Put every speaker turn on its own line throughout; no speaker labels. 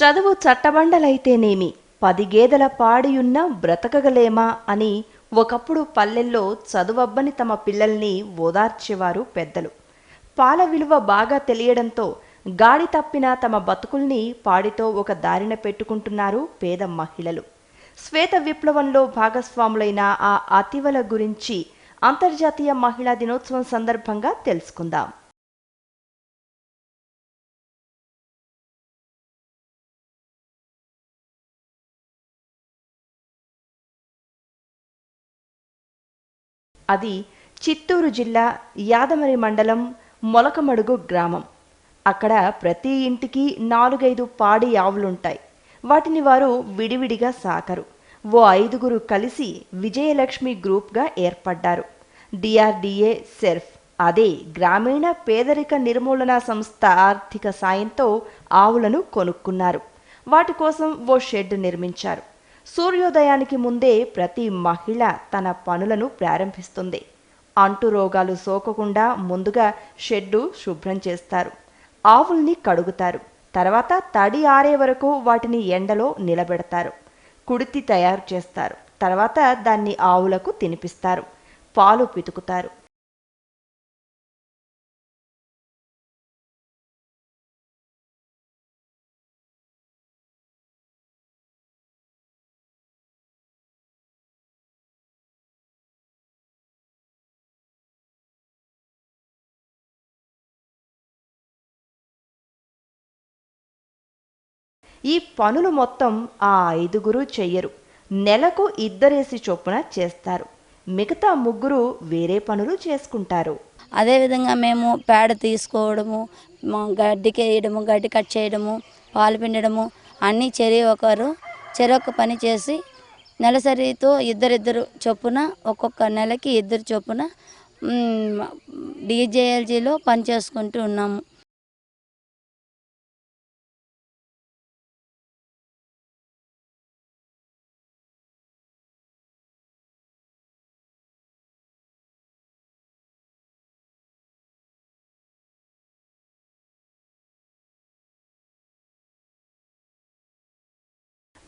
చదువు చట్టబండలైతేనేమి 10 గేదెల పాడియున్న బ్రతకగలేమా అని ఒకప్పుడు పల్లెల్లో చదువబ్బని తమ పిల్లల్ని ఓదార్చేవారు పెద్దలు. పాల విలువ బాగా తెలియడంతో గాడి తప్పిన తమ బతుకుల్ని పాడితో ఒక దారిన పెట్టుకుంటున్నారు పేద మహిళలు. శ్వేత విప్లవంలో భాగస్వాములైన ఆ అతివల గురించి అంతర్జాతీయ మహిళా దినోత్సవం సందర్భంగా తెలుసుకుందాం. అది చిత్తూరు జిల్లా యాదమరి మండలం మొలకమడుగు గ్రామం. అక్కడ ప్రతి ఇంటికి 4-5 పాడి ఆవులుంటాయి. వాటిని వారు విడివిడిగా సాకరు. ఓ 5గురు కలిసి విజయలక్ష్మి గ్రూప్గా ఏర్పడ్డారు. డిఆర్డిఏ సెర్ఫ్, అదే గ్రామీణ పేదరిక నిర్మూలన సంస్థ ఆర్థిక సాయంతో ఆవులను కొనుక్కున్నారు. వాటి కోసం ఓ షెడ్ నిర్మించారు. సూర్యోదయానికి ముందే ప్రతి మహిళ తన పనులను ప్రారంభిస్తుంది. అంటు రోగాలు సోకకుండా ముందుగా షెడ్డు శుభ్రం చేస్తారు. ఆవుల్ని కడుగుతారు. తర్వాత తడి ఆరే వరకు వాటిని ఎండలో నిలబెడతారు. కుడితి తయారు చేస్తారు. తర్వాత దాన్ని ఆవులకు తినిపిస్తారు. పాలు పితుకుతారు. ఈ పనులు మొత్తం ఆ 5గురు చెయ్యరు. నెలకు 2 చొప్పున చేస్తారు. మిగతా 3 వేరే పనులు చేసుకుంటారు.
అదేవిధంగా మేము పేడ తీసుకోవడము, గడ్డికేయడము, గడ్డి కట్ చేయడము, పాలు పిండడము అన్నీ చెరొక పని చేసి నెలసరితో ఇద్దరిద్దరు చొప్పున ఒక్కొక్క నెలకి 2 చొప్పున డీజేఎల్జీలో పని చేసుకుంటూ ఉన్నాము.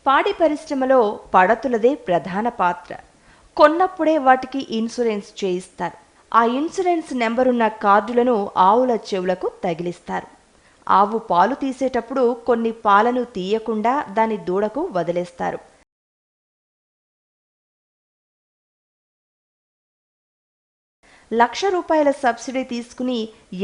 పాడి పరిశ్రమలో పడతులదే ప్రధాన పాత్ర. కొన్నప్పుడే వాటికి ఇన్సూరెన్స్ చేయిస్తారు. ఆ ఇన్సూరెన్స్ నెంబరున్న కార్డులను ఆవుల చెవులకు తగిలిస్తారు. ఆవు పాలు తీసేటప్పుడు కొన్ని పాలను తీయకుండా దాని దూడకు వదిలేస్తారు. ₹1,00,000 సబ్సిడీ తీసుకుని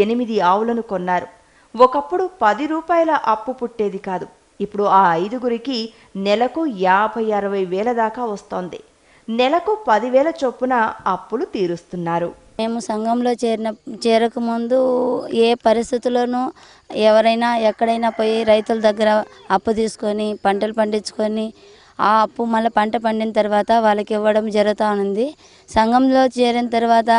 8 ఆవులను కొన్నారు. ఒకప్పుడు ₹10 అప్పు పుట్టేది కాదు. ఇప్పుడు ఆ 5గురికి నెలకు 50-60 వేల దాకా వస్తోంది. నెలకు 10,000 చొప్పున అప్పులు తీరుస్తున్నారు.
మేము సంఘంలో చేరకముందు ఏ పరిస్థితుల్లోనూ ఎవరైనా ఎక్కడైనా పోయి రైతుల దగ్గర అప్పు తీసుకొని పంటలు పండించుకొని ఆ అప్పు మళ్ళీ పంట పండిన తర్వాత వాళ్ళకి ఇవ్వడం జరుగుతూ ఉంది. సంఘంలో చేరిన తర్వాత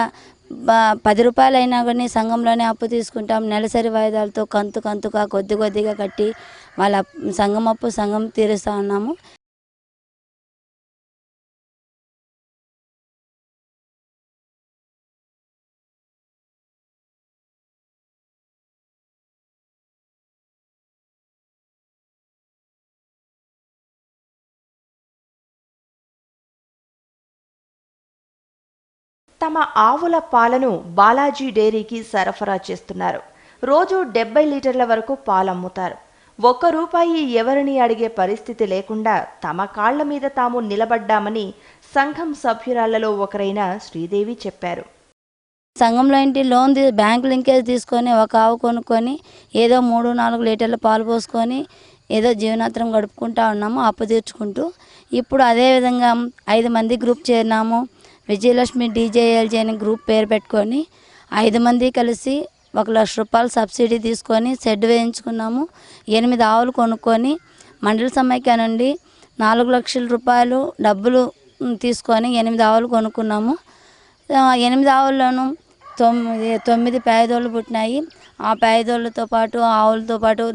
₹10 అయినా కానీ సంఘంలోనే అప్పు తీసుకుంటాం. నెలసరి వాయిదాలతో కంతుగా కొద్దిగా కట్టి వాళ్ళ సంఘం అప్పు సంఘం తీరుస్తూ ఉన్నాము.
తమ ఆవుల పాలను బాలాజీ డైరీకి సరఫరా చేస్తున్నారు. రోజు 70 లీటర్ల వరకు పాలమ్ముతారు. ₹1 ఎవరిని అడిగే పరిస్థితి లేకుండా తమ కాళ్ల మీద తాము నిలబడ్డామని సంఘం సభ్యురాళ్లలో ఒకరైన శ్రీదేవి చెప్పారు.
సంఘంలో ఇంటి లోన్ బ్యాంకు లింకేజ్ తీసుకొని ఒక ఆవు కొనుక్కొని ఏదో 3-4 లీటర్ల పాలు పోసుకొని ఏదో జీవనాత్రం గడుపుకుంటూ ఉన్నాము, అప్పు తీర్చుకుంటూ. ఇప్పుడు అదేవిధంగా 5 మంది గ్రూప్ చేరినాము. విజయలక్ష్మి డీజేఎల్జీ అని గ్రూప్ పేరు పెట్టుకొని 5 మంది కలిసి ₹1,00,000 సబ్సిడీ తీసుకొని షెడ్ వేయించుకున్నాము. 8 ఆవులు కొనుక్కొని మండల సమైక్య నుండి ₹4,00,000 డబ్బులు తీసుకొని 8 ఆవులు కొనుక్కున్నాము. 8 ఆవుల్లోనూ 9 పేదోళ్ళు పుట్టినాయి. ఆ పేదోళ్ళతో పాటు ఆవులతో పాటు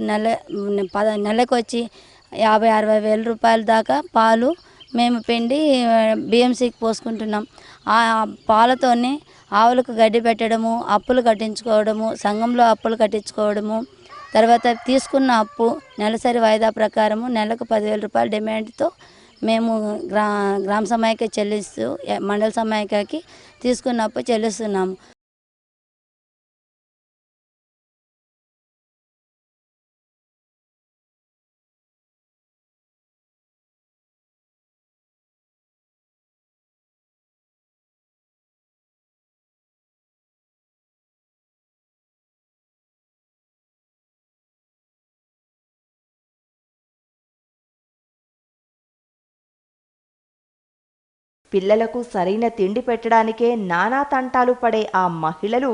నెలకు వచ్చి ₹50-60 వేల దాకా పాలు మేము పిండి బిఎంసీకి పోసుకుంటున్నాం. ఆ పాలతోనే ఆవులకు గడ్డి పెట్టడము, అప్పులు కట్టించుకోవడము, సంఘంలో అప్పులు కట్టించుకోవడము, తర్వాత తీసుకున్న అప్పు నెలసరి వాయిదా ప్రకారము నెలకు 10,000 రూపాయల డిమాండ్తో మేము గ్రామ సమాఖ్య చెల్లిస్తూ మండల సమాఖ్యకి తీసుకున్న అప్పు చెల్లిస్తున్నాము.
పిల్లలకు సరైన తిండి పెట్టడానికే నానా తంటాలు పడే ఆ మహిళలు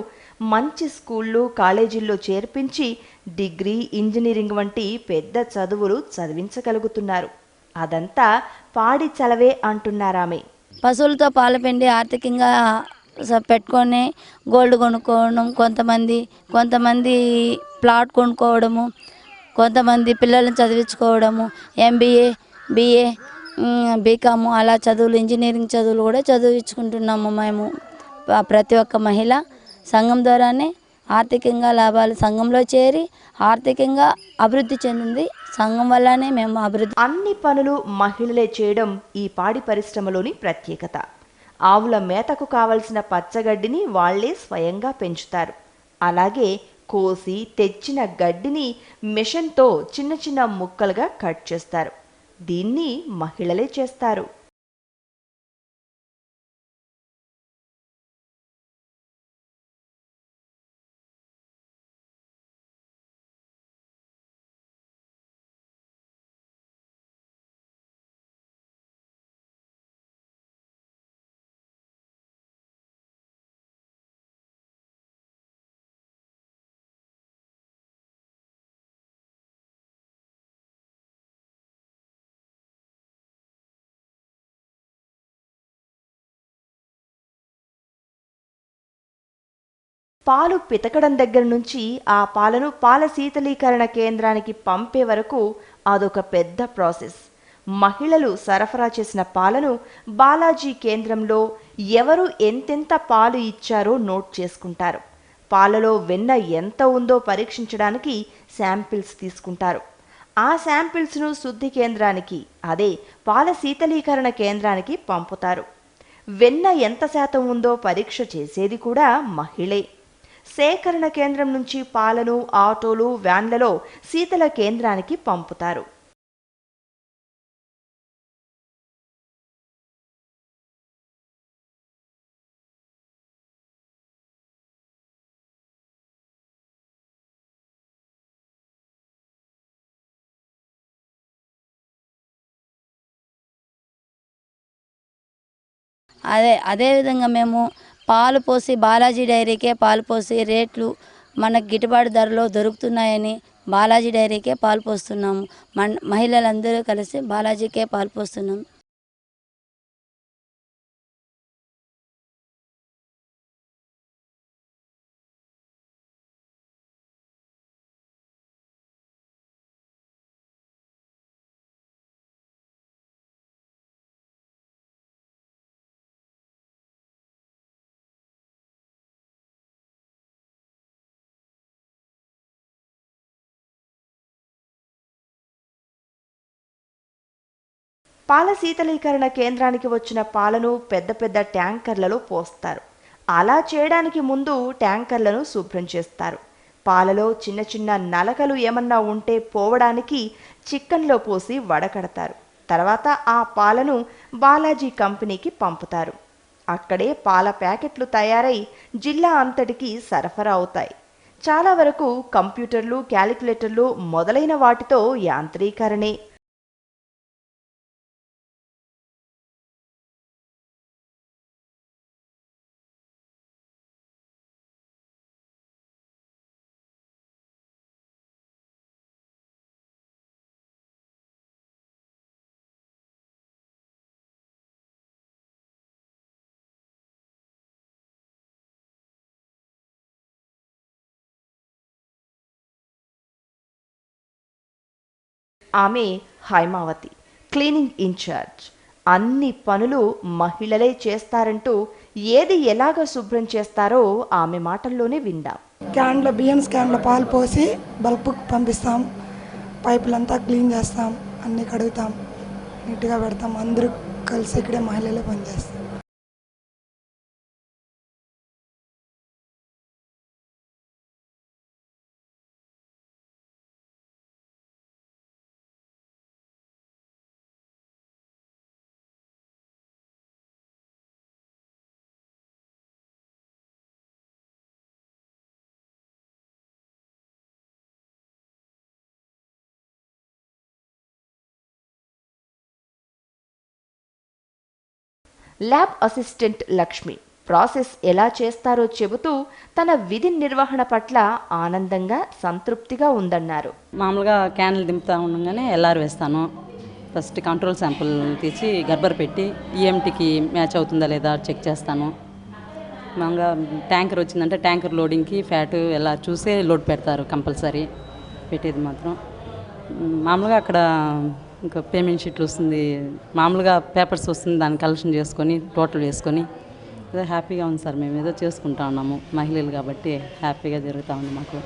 మంచి స్కూళ్ళు కాలేజీల్లో చేర్పించి డిగ్రీ ఇంజనీరింగ్ వంటి పెద్ద చదువులు చదివించగలుగుతున్నారు. అదంతా పాడి చలవే అంటున్నారామె.
పశువులతో పాలు పిండి ఆర్థికంగా పెట్టుకొని గోల్డ్ కొనుక్కోవడం, కొంతమంది ప్లాట్ కొనుక్కోవడము, కొంతమంది పిల్లల్ని చదివించుకోవడము, ఎంబీఏ, బీఏ, బీకాము అలా చదువులు, ఇంజనీరింగ్ చదువులు కూడా చదివించుకుంటున్నాము మేము. ప్రతి ఒక్క మహిళ సంఘం ద్వారానే ఆర్థికంగా లాభాలు, సంఘంలో చేరి ఆర్థికంగా అభివృద్ధి చెందింది. సంఘం వల్లనే మేము అభివృద్ధి.
అన్ని పనులు మహిళలే చేయడం ఈ పాడి పరిశ్రమలోని ప్రత్యేకత. ఆవుల మేతకు కావలసిన పచ్చగడ్డిని వాళ్లే స్వయంగా పెంచుతారు. అలాగే కోసి తెచ్చిన గడ్డిని మిషన్తో చిన్న చిన్న ముక్కలుగా కట్ చేస్తారు. దీన్ని మహిళలే చేస్తారు. పాలు పితకడం దగ్గర నుంచి ఆ పాలను పాల శీతలీకరణ కేంద్రానికి పంపే వరకు అదొక పెద్ద ప్రాసెస్. మహిళలు సరఫరా చేసిన పాలను బాలాజీ కేంద్రంలో ఎవరు ఎంతెంత పాలు ఇచ్చారో నోట్ చేసుకుంటారు. పాలలో వెన్న ఎంత ఉందో పరీక్షించడానికి శాంపిల్స్ తీసుకుంటారు. ఆ శాంపిల్స్ను శుద్ధి కేంద్రానికి, అదే పాల శీతలీకరణ కేంద్రానికి పంపుతారు. వెన్న ఎంత శాతం ఉందో పరీక్ష చేసేది కూడా మహిళే. సేకరణ కేంద్రం నుంచి పాలను ఆటోలు, వ్యాన్లలో శీతల కేంద్రానికి పంపుతారు.
అదేవిధంగా మేము పాలు పోసి బాలాజీ డైరీకే పాలు పోసి రేట్లు మనకు గిట్టుబాటు ధరలో దొరుకుతున్నాయని బాలాజీ డైరీకే పాలు పోస్తున్నాము. మహిళలందరూ కలిసి బాలాజీకే పాలు పోస్తున్నాం.
పాల శీతలీకరణ కేంద్రానికి వచ్చిన పాలను పెద్ద పెద్ద ట్యాంకర్లలో పోస్తారు. అలా చేయడానికి ముందు ట్యాంకర్లను శుభ్రం చేస్తారు. పాలలో చిన్న చిన్న నలకలు ఏమన్నా ఉంటే పోవడానికి చిక్కన్లో పోసి వడకడతారు. తర్వాత ఆ పాలను బాలాజీ కంపెనీకి పంపుతారు. అక్కడే పాల ప్యాకెట్లు తయారై జిల్లా అంతటికి సరఫరా అవుతాయి. చాలా వరకు కంప్యూటర్లు, క్యాలిక్యులేటర్లు మొదలైన వాటితో యాంత్రీకరణే. ఆమె హైమావతి, క్లీనింగ్ ఇన్ఛార్జ్. అన్ని పనులు మహిళలే చేస్తారంటూ ఏది ఎలాగ శుభ్రం చేస్తారో ఆమె మాటల్లోనే విందాం.
బియ్యం క్యాన్లో పాలు పోసి బల్బుకి పంపిస్తాం. పైపులంతా క్లీన్ చేస్తాం, అన్నీ కడుగుతాం, నీట్గా పెడతాం. అందరూ కలిసి ఇక్కడే మహిళలే పనిచేస్తాం.
ల్యాబ్ అసిస్టెంట్ లక్ష్మి ప్రాసెస్ ఎలా చేస్తారో చెబుతూ తన విధి నిర్వహణ పట్ల ఆనందంగా సంతృప్తిగా ఉందన్నారు.
మామూలుగా క్యాన్లు దింపుతూ ఉండగానే ఎల్ఆర్ వేస్తాను. ఫస్ట్ కంట్రోల్ శాంపుల్ తీసి గర్భర్ పెట్టి ఈఎంటీకి మ్యాచ్ అవుతుందా లేదా చెక్ చేస్తాను. మామూలుగా ట్యాంకర్ వచ్చిందంటే ట్యాంకర్ లోడింగ్కి ఫ్యాట్ ఎలా చూసే లోడ్ పెడతారు కంపల్సరీ. పెట్టేది మాత్రం మామూలుగా అక్కడ ఇంకా పేమెంట్ షీట్లు వస్తుంది, మామూలుగా పేపర్స్ వస్తుంది, దాన్ని కలెక్షన్ చేసుకొని టోటల్ వేసుకొని ఏదో హ్యాపీగా ఉంది సార్. మేము ఏదో చేసుకుంటా ఉన్నాము, మహిళలు కాబట్టి హ్యాపీగా జరుగుతూ ఉంది మాకు.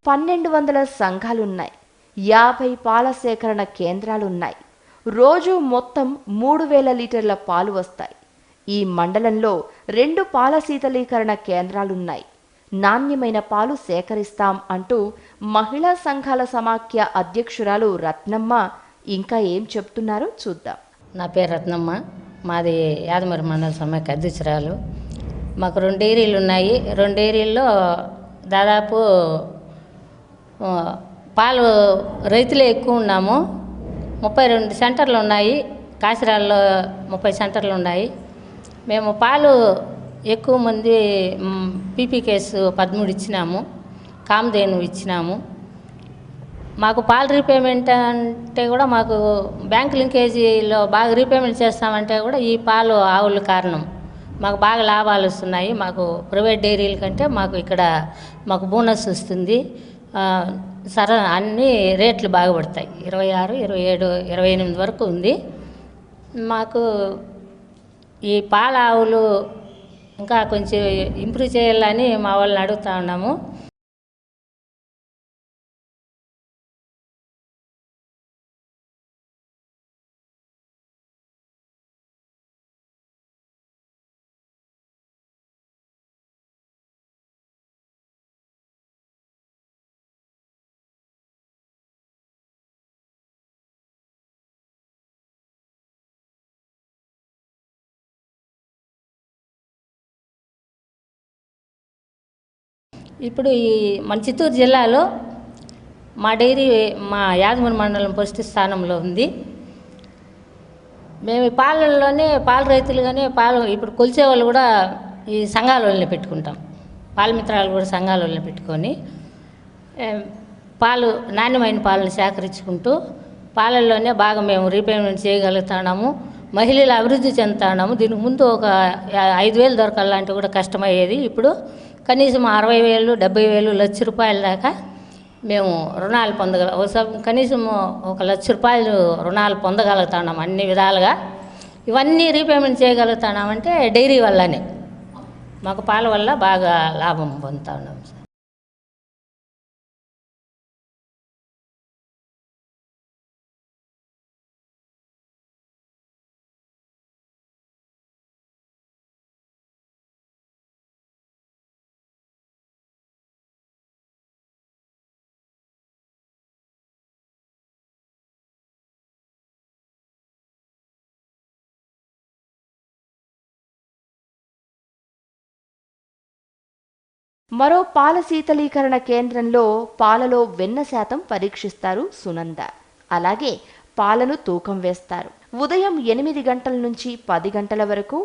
పన్నెండు 1200 సంఘాలున్నాయి, 50 పాల సేకరణ కేంద్రాలున్నాయి. రోజు మొత్తం 3000 లీటర్ల పాలు వస్తాయి. ఈ మండలంలో 2 పాల శీతలీకరణ కేంద్రాలున్నాయి. నాణ్యమైన పాలు సేకరిస్తాం అంటూ మహిళా సంఘాల సమాఖ్య అధ్యక్షురాలు రత్నమ్మ ఇంకా ఏం చెప్తున్నారో చూద్దాం.
నా పేరు రత్నమ్మ, మాది యాదమరి మండల సమాఖ్య అధ్యక్షురాలు. మాకు 2 డైరీలు ఉన్నాయి. 2 డైరీల్లో దాదాపు పాలు రైతులే ఎక్కువ ఉన్నాము. 32 సెంటర్లు ఉన్నాయి. కాసిరాల్లో 30 సెంటర్లు ఉన్నాయి. మేము పాలు ఎక్కువ మంది పీపీకేస్ 13 ఇచ్చినాము, కామధేను ఇచ్చినాము. మాకు పాలు రీపేమెంట్ అంటే కూడా మాకు బ్యాంక్ లింకేజీలో బాగా రీపేమెంట్ చేస్తామంటే కూడా ఈ పాలు ఆవుల కారణం. మాకు బాగా లాభాలు వస్తున్నాయి. మాకు ప్రైవేట్ డైరీల కంటే మాకు ఇక్కడ మాకు బోనస్ వస్తుంది. అన్ని రేట్లు బాగా పడతాయి. 26, 27, 28 వరకు ఉంది. మాకు ఈ పాల ఆవులు ఇంకా కొంచెం ఇంప్రూవ్ చేయాలని మా వాళ్ళని అడుగుతా ఉన్నాము. ఇప్పుడు ఈ మన చిత్తూరు జిల్లాలో మా డైరీ మా యాదమరి మండలం ఫస్ట్ స్థానంలో ఉంది. మేము పాలల్లోనే పాల రైతులుగానే పాలు ఇప్పుడు కొలిచే వాళ్ళు కూడా ఈ సంఘాల వాళ్ళని పెట్టుకుంటాం. పాల మిత్రాలు కూడా సంఘాల వాళ్ళని పెట్టుకొని పాలు నాణ్యమైన పాలను సేకరించుకుంటూ పాలల్లోనే బాగా మేము రీపేమెంట్ చేయగలుగుతున్నాము. మహిళలు అభివృద్ధి చెందుతున్నాము. దీనికి ముందు ఒక 5000 దొరకాలంటే కూడా కష్టమయ్యేది. ఇప్పుడు కనీసం 60,000, 70,000, ₹1,00,000 దాకా మేము రుణాలు కనీసం ₹1,00,000 రుణాలు పొందగలుగుతున్నాం అన్ని విధాలుగా. ఇవన్నీ రీపేమెంట్ చేయగలుగుతున్నామంటే డైరీ వల్లనే. మాకు పాల వల్ల బాగా లాభం పొందుతా ఉన్నాం సార్.
మరో పాల శీతలీకరణ కేంద్రంలో పాలలో వెన్న శాతం పరీక్షిస్తారు సునంద. అలాగే పాలను తూకం వేస్తారు. ఉదయం 8 గంటల నుంచి 10 గంటల వరకు,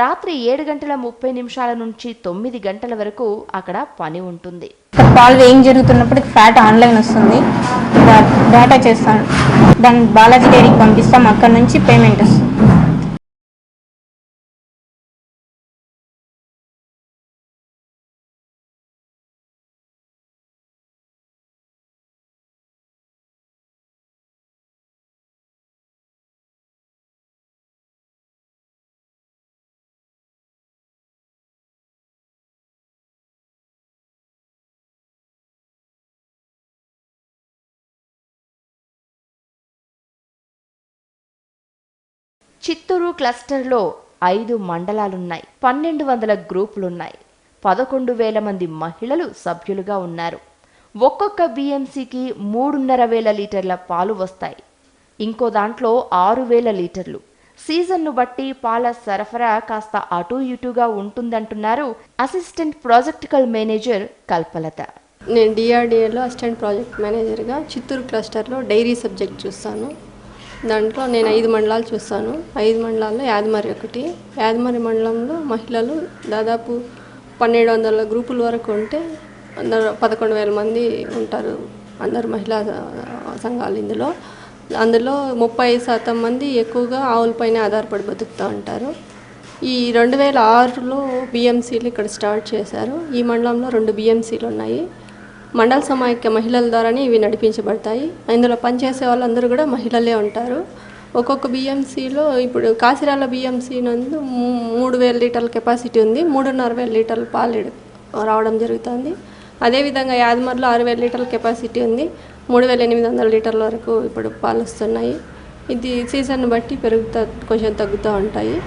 రాత్రి 7:30 నుంచి 9 గంటల వరకు అక్కడ పని ఉంటుంది.
పాలు వేయింగ్ జరుగుతున్నప్పుడు ఫ్యాట్ ఆన్లైన్ వస్తుంది, డేటా చేస్తాను, దాన్ని బాలాజీ డైరీకి పంపిస్తాం, అక్కడ నుంచి పేమెంట్ వస్తుంది.
చిత్తూరు క్లస్టర్లో 5 మండలాలున్నాయి. 1200 గ్రూపులున్నాయి. 11,000 మంది మహిళలు సభ్యులుగా ఉన్నారు. ఒక్కొక్క BMCకి 3,500 లీటర్ల పాలు వస్తాయి. ఇంకో దాంట్లో 6,000 లీటర్లు. సీజన్ను బట్టి పాల సరఫరా కాస్త అటూ ఇటూగా ఉంటుందంటున్నారు అసిస్టెంట్ ప్రాజెక్టికల్ మేనేజర్ కల్పలత.
నేను డిఆర్డిఏలో అసిస్టెంట్ ప్రాజెక్ట్ మేనేజర్గా చిత్తూరు క్లస్టర్లో డైరీ సబ్జెక్ట్ చూస్తాను. దాంట్లో నేను 5 మండలాలు చూస్తాను. 5 మండలాల్లో యాదమరి ఒకటి. యాదమరి మండలంలో మహిళలు దాదాపు 1,200 గ్రూపుల వరకు ఉంటే అందరు 11,000 మంది ఉంటారు. అందరు మహిళా సంఘాలు అందులో 30% మంది ఎక్కువగా ఆవులపైన ఆధారపడి బతుకుతూ ఉంటారు. ఈ 2006లో BMCలు ఇక్కడ స్టార్ట్ చేశారు. ఈ మండలంలో 2 BMCలు ఉన్నాయి. మండల సమాఖ్య మహిళల ద్వారానే ఇవి నడిపించబడతాయి. ఇందులో పనిచేసే వాళ్ళందరూ కూడా మహిళలే ఉంటారు. ఒక్కొక్క BMCలో ఇప్పుడు కాసిరాల BMC నందు 3,000 లీటర్ల కెపాసిటీ ఉంది. 3,500 లీటర్ల పాలు రావడం జరుగుతుంది. అదేవిధంగా యాదమరిలో 6,000 లీటర్ల కెపాసిటీ ఉంది. 3,800 లీటర్ల వరకు ఇప్పుడు పాలు వస్తున్నాయి. ఇది సీజన్ బట్టి కొంచెం తగ్గుతూ ఉంటాయి.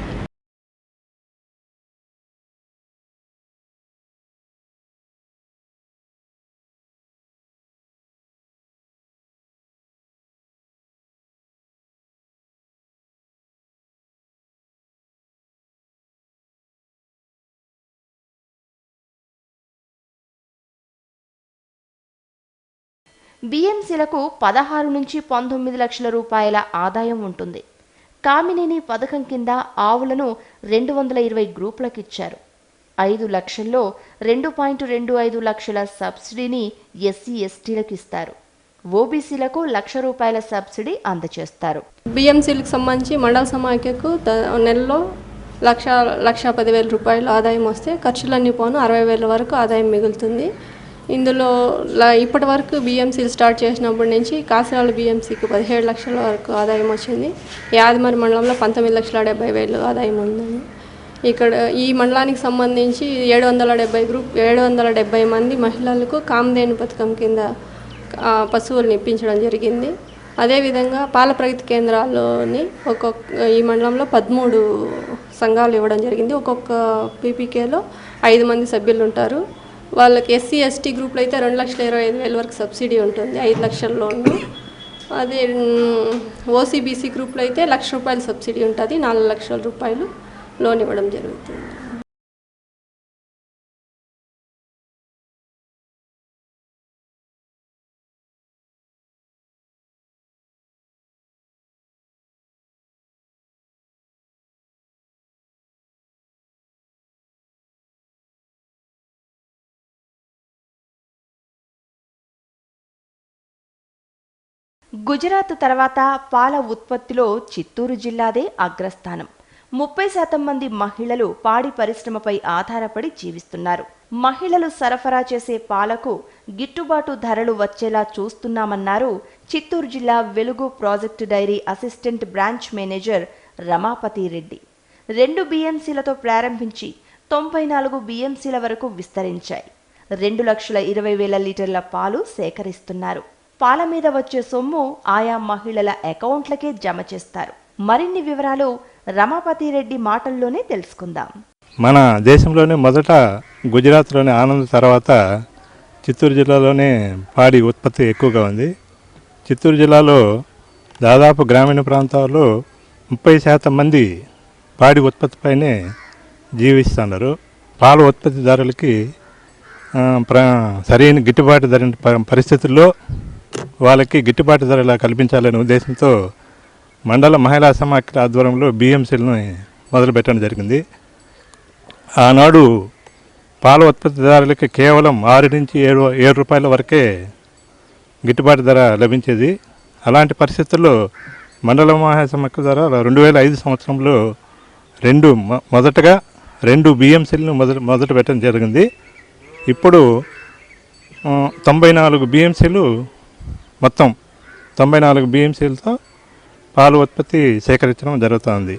BMCలకు 16 నుంచి 19 లక్షల రూపాయల ఆదాయం ఉంటుంది. కామినేని పథకం కింద ఆవులను 220 గ్రూపులకు ఇచ్చారు. 5 లక్షల్లో 2.25 లక్షల సబ్సిడీని SC/STలకు ఇస్తారు. OBCలకు ₹1,00,000 సబ్సిడీ అందజేస్తారు.
BMCలకు సంబంధించి మండల సమాఖ్యకు నెలలో 1,10,000 ఆదాయం వస్తే ఖర్చులన్నీ పోను 60,000 వరకు ఆదాయం మిగులుతుంది. ఇందులో ఇప్పటి వరకు BMCలు స్టార్ట్ చేసినప్పటి నుంచి కాసిరాల BMCకి 17 లక్షల వరకు ఆదాయం వచ్చింది. యాదమరి మండలంలో 19,70,000 ఆదాయం ఉందండి. ఇక్కడ ఈ మండలానికి సంబంధించి 770 మంది మహిళలకు కామధేను పథకం కింద పశువులను ఇప్పించడం జరిగింది. అదేవిధంగా పాల ప్రగతి కేంద్రాల్లోని ఈ మండలంలో 13 సంఘాలు ఇవ్వడం జరిగింది. ఒక్కొక్క PPKలో 5 మంది సభ్యులు ఉంటారు. వాళ్ళకి SC/ST గ్రూప్లో అయితే 2,25,000 వరకు సబ్సిడీ ఉంటుంది, 5 లక్షల లోన్లు. అదే OCBC గ్రూప్లో అయితే ₹1,00,000 సబ్సిడీ ఉంటుంది, 4 లక్షల రూపాయలు లోన్ ఇవ్వడం జరుగుతుంది.
గుజరాత్ తర్వాత పాల ఉత్పత్తిలో చిత్తూరు జిల్లాదే అగ్రస్థానం. 30% మంది మహిళలు పాడి పరిశ్రమపై ఆధారపడి జీవిస్తున్నారు. మహిళలు సరఫరా చేసే పాలకు గిట్టుబాటు ధరలు వచ్చేలా చూస్తున్నామన్నారు చిత్తూరు జిల్లా Velugu project dairy assistant branch manager Ramapathi Reddy. 2 BMCలతో ప్రారంభించి 94 BMCల వరకు విస్తరించాయి. 2,20,000 లీటర్ల పాలు సేకరిస్తున్నారు. పాల మీద వచ్చే సొమ్ము ఆయా మహిళల అకౌంట్లకే జమ చేస్తారు. మరిన్ని వివరాలు రమాపతి రెడ్డి మాటల్లోనే తెలుసుకుందాం.
మన దేశంలోనే మొదట గుజరాత్లోని ఆనంద్ తర్వాత చిత్తూరు జిల్లాలోనే పాడి ఉత్పత్తి ఎక్కువగా ఉంది. చిత్తూరు జిల్లాలో దాదాపు గ్రామీణ ప్రాంతాల్లో 30% మంది పాడి ఉత్పత్తిపైనే జీవిస్తున్నారు. పాల ఉత్పత్తిదారులకి సరైన గిట్టుబాటు ధర పరిస్థితుల్లో వాళ్ళకి గిట్టుబాటు ధర కల్పించాలనే ఉద్దేశంతో మండల మహిళా సమాఖ్య ఆధ్వర్యంలో బిఎంసీలను మొదలుపెట్టడం జరిగింది. ఆనాడు పాల ఉత్పత్తిదారులకి కేవలం 6 నుంచి 7 రూపాయల వరకే గిట్టుబాటు ధర లభించేది. అలాంటి పరిస్థితుల్లో మండల మహిళా సమాఖ్య ద్వారా 2005 సంవత్సరంలో మొదటగా 2 బిఎంసీలను మొదట పెట్టడం జరిగింది. ఇప్పుడు 94 బిఎంసీలు, మొత్తం 94 బిఎంసీలతో పాల ఉత్పత్తి సేకరించడం జరుగుతుంది.